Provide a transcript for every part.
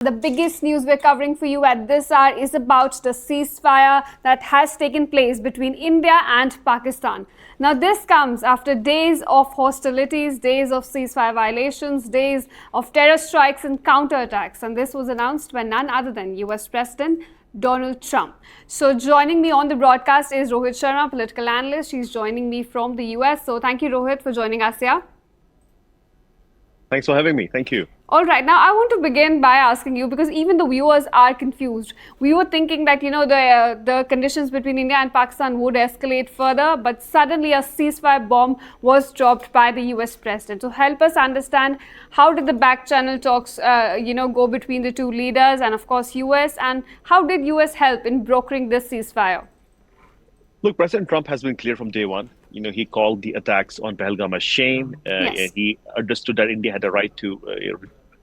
The biggest news we're covering for you at this hour is about the ceasefire that has taken place between India and Pakistan. Now, this comes after days of hostilities, days of ceasefire violations, days of terror strikes and counterattacks. And this was announced by none other than US President Donald Trump. So joining me on the broadcast is Rohit Sharma, political analyst. He's joining me from the US. So thank you, Rohit, for joining us here. Thanks for having me. Thank you. All right. Now, I want to begin by asking you, because even the viewers are confused. We were thinking that, the conditions between India and Pakistan would escalate further, but suddenly a ceasefire bomb was dropped by the US president. So help us understand, how did the back channel talks, go between the two leaders and, of course, US, and how did US help in brokering this ceasefire? Look, President Trump has been clear from day one. He called the attacks on Pahalgam a shame. Yes. He understood that India had a right to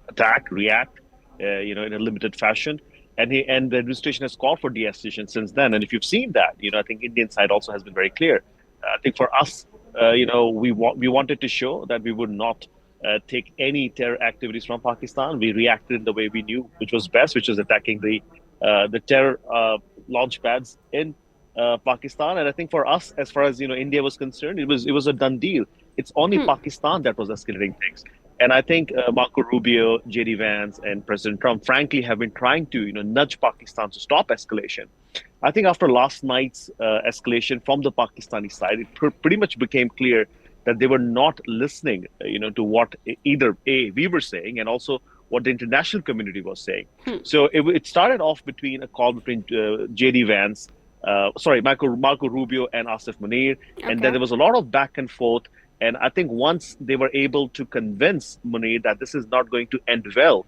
attack, react, in a limited fashion. And the administration has called for de-escalation since then. And if you've seen that, I think Indian side also has been very clear. I think for us, we wanted to show that we would not take any terror activities from Pakistan. We reacted in the way we knew, which was best, which was attacking the terror launch pads in Pakistan. And I think for us, as far as India was concerned, it was a done deal. It's only Pakistan that was escalating things. And I think Marco Rubio, JD Vance, and President Trump, frankly, have been trying to nudge Pakistan to stop escalation. I think after last night's escalation from the Pakistani side, it pretty much became clear that they were not listening, to what either we were saying, and also what the international community was saying. So it started off between a call between JD Vance, Marco Rubio and Asif Munir. Okay. And then there was a lot of back and forth. And I think once they were able to convince Munir that this is not going to end well,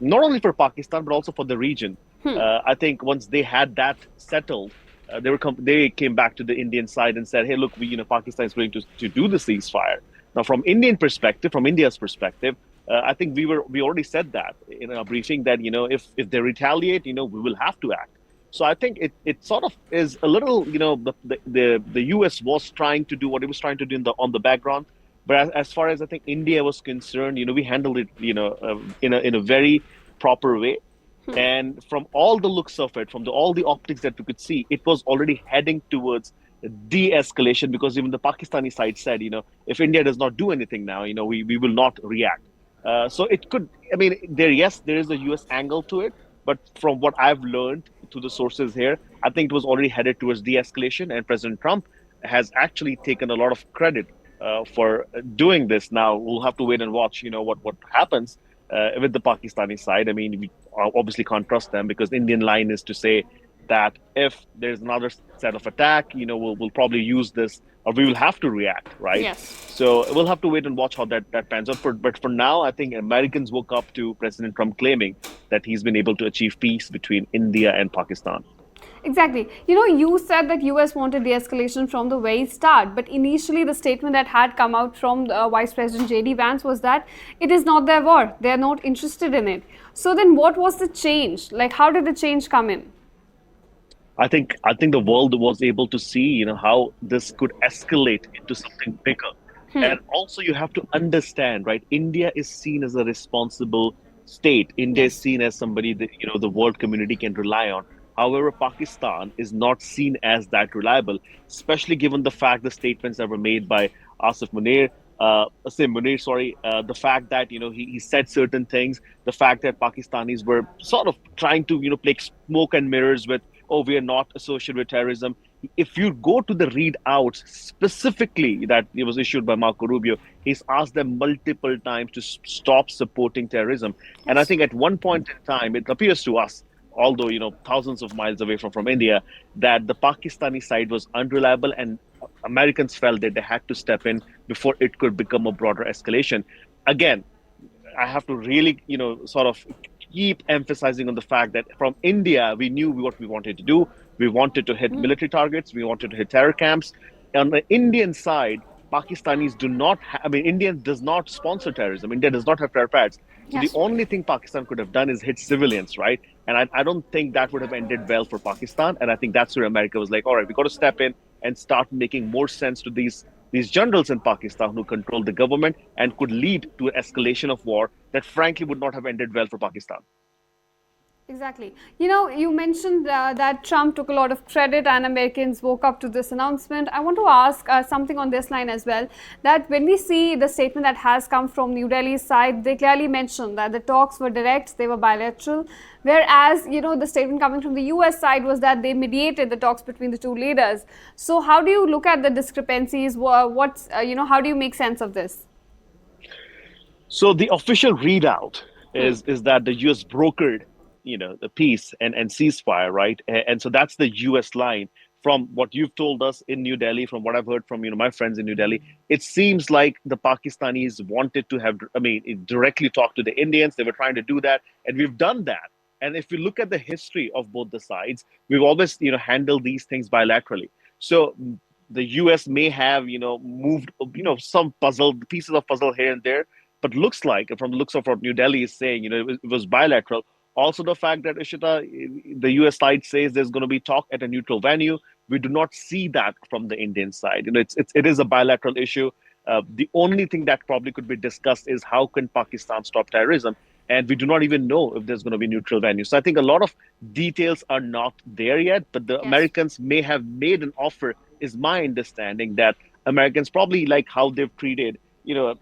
not only for Pakistan, but also for the region, I think once they had that settled, they came back to the Indian side and said, hey, look, Pakistan is going to do the ceasefire. Now, from India's perspective, I think we already said that in our briefing that, if they retaliate, we will have to act. So I think it sort of is a little, the US was trying to do what it was trying to do on the background, but as far as I think India was concerned, we handled it, in a very proper way. And from all the looks of it, from all the optics that we could see, it was already heading towards de-escalation, because even the Pakistani side said, if India does not do anything now, we will not react. So it could, there is a US angle to it. But from what I've learned through the sources here, I think it was already headed towards de-escalation, and President Trump has actually taken a lot of credit for doing this. Now we'll have to wait and watch, what happens with the Pakistani side. We obviously can't trust them, because the Indian line is to say that if there's another set of attack, we'll probably use this, or we will have to react, right? Yes. So we'll have to wait and watch how that pans out. But for now, I think Americans woke up to President Trump claiming that he's been able to achieve peace between India and Pakistan. Exactly. You said that US wanted de-escalation from the very start, but initially the statement that had come out from Vice President JD Vance was that it is not their war. They are not interested in it. So then what was the change? Like, how did the change come in? I think the world was able to see, how this could escalate into something bigger. And also you have to understand, right? India is seen as a responsible state. India is seen as somebody that, the world community can rely on. However, Pakistan is not seen as that reliable, especially given the fact the statements that were made by Asif Munir, the fact that, he said certain things, the fact that Pakistanis were sort of trying to, play smoke and mirrors with, oh, we are not associated with terrorism. If you go to the readouts specifically that it was issued by Marco Rubio, he's asked them multiple times to stop supporting terrorism. Yes. And I think at one point in time, it appears to us, although, thousands of miles away from India, that the Pakistani side was unreliable, and Americans felt that they had to step in before it could become a broader escalation. Again, I have to really, sort of keep emphasizing on the fact that from India, we knew what we wanted to do. We wanted to hit military targets. We wanted to hit terror camps. On the Indian side, Pakistanis do not India does not sponsor terrorism. India does not have terror pads. So the only thing Pakistan could have done is hit civilians, right? And I don't think that would have ended well for Pakistan. And I think that's where America was like, all right, we got to step in and start making more sense to these generals in Pakistan who control the government and could lead to an escalation of war that frankly would not have ended well for Pakistan. Exactly. You mentioned that Trump took a lot of credit and Americans woke up to this announcement. I want to ask something on this line as well. That when we see the statement that has come from New Delhi's side, they clearly mentioned that the talks were direct, they were bilateral. Whereas, the statement coming from the US side was that they mediated the talks between the two leaders. So, how do you look at the discrepancies? How do you make sense of this? So the official readout is that the U.S. brokered, the peace and ceasefire, right? And so that's the U.S. line. From what you've told us in New Delhi, from what I've heard from my friends in New Delhi, it seems like the Pakistanis wanted to have, I mean, directly talk to the Indians. They were trying to do that, and we've done that. And if you look at the history of both the sides, we've always, handled these things bilaterally. So the U.S. may have, moved, some puzzle pieces of puzzle here and there, but looks like, from the looks of what New Delhi is saying, it was bilateral. Also, the fact that Ishita, the US side says there's going to be talk at a neutral venue. We do not see that from the Indian side. It is a bilateral issue. The only thing that probably could be discussed is how can Pakistan stop terrorism, and we do not even know if there's going to be neutral venue. So I think a lot of details are not there yet. But the Yes. Americans may have made an offer. Is my understanding that Americans probably like how they've treated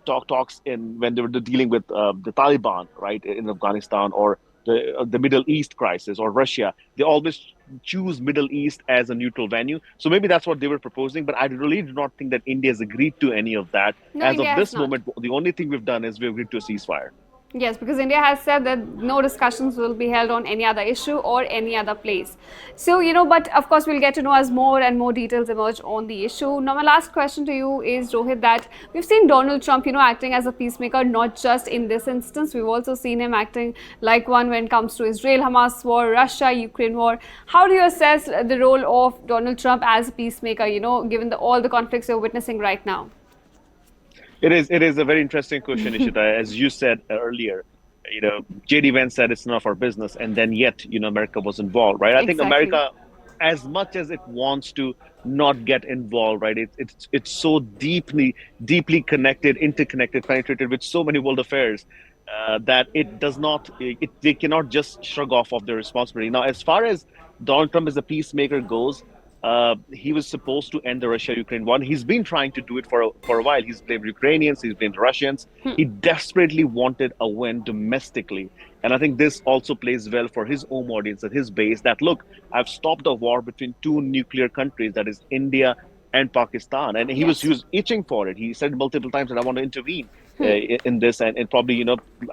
talks in when they were dealing with the Taliban, right, in Afghanistan, or the Middle East crisis, or Russia. They always choose Middle East as a neutral venue. So maybe that's what they were proposing. But I really do not think that India has agreed to any of that. No, As India of has this not. moment, the only thing we've done is we've agreed to a ceasefire. Yes, because India has said that no discussions will be held on any other issue or any other place. So, but of course, we'll get to know as more and more details emerge on the issue. Now, my last question to you is, Rohit, that we've seen Donald Trump, acting as a peacemaker, not just in this instance. We've also seen him acting like one when it comes to Israel Hamas war, Russia Ukraine war. How do you assess the role of Donald Trump as a peacemaker, given all the conflicts you're witnessing right now? It is a very interesting question, Ishita. As you said earlier, JD Vance said it's none of our business, and then yet, America was involved, right? I think Exactly. America, as much as it wants to not get involved, right? It's so deeply connected, interconnected, penetrated with so many world affairs, that it does not, they cannot just shrug off their responsibility. Now, as far as Donald Trump as a peacemaker goes, he was supposed to end the Russia-Ukraine war. He's been trying to do it for a while. He's blamed Ukrainians, he's blamed Russians. He desperately wanted a win domestically, and I think this also plays well for his own audience and his base. That look, I've stopped a war between two nuclear countries, that is India and Pakistan, and he Yes. was itching for it. He said multiple times that I want to intervene in this, and probably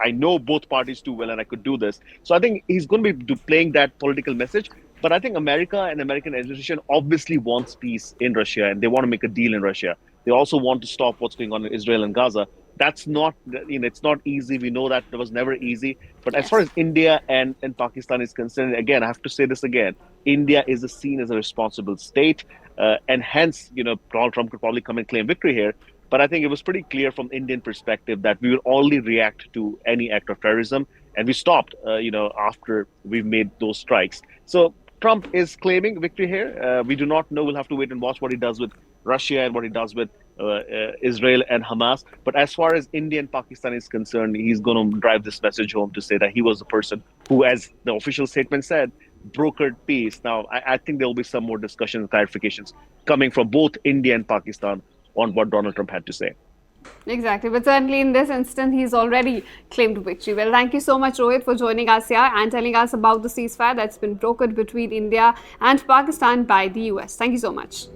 I know both parties too well, and I could do this. So I think he's going to be playing that political message. But I think America and American administration obviously wants peace in Russia, and they want to make a deal in Russia. They also want to stop what's going on in Israel and Gaza. That's not, it's not easy. We know that it was never easy. But as far Yes. as India and Pakistan is concerned, again, I have to say this again: India is seen as a responsible state, and hence, Donald Trump could probably come and claim victory here. But I think it was pretty clear from Indian perspective that we will only react to any act of terrorism, and we stopped, after we've made those strikes. So Trump is claiming victory here. We do not know. We'll have to wait and watch what he does with Russia and what he does with Israel and Hamas. But as far as India and Pakistan is concerned, he's going to drive this message home to say that he was the person who, as the official statement said, brokered peace. Now, I think there will be some more discussion and clarifications coming from both India and Pakistan on what Donald Trump had to say. Exactly, but certainly in this instant, he's already claimed victory. Well, thank you so much, Rohit, for joining us here and telling us about the ceasefire that's been brokered between India and Pakistan by the US. Thank you so much.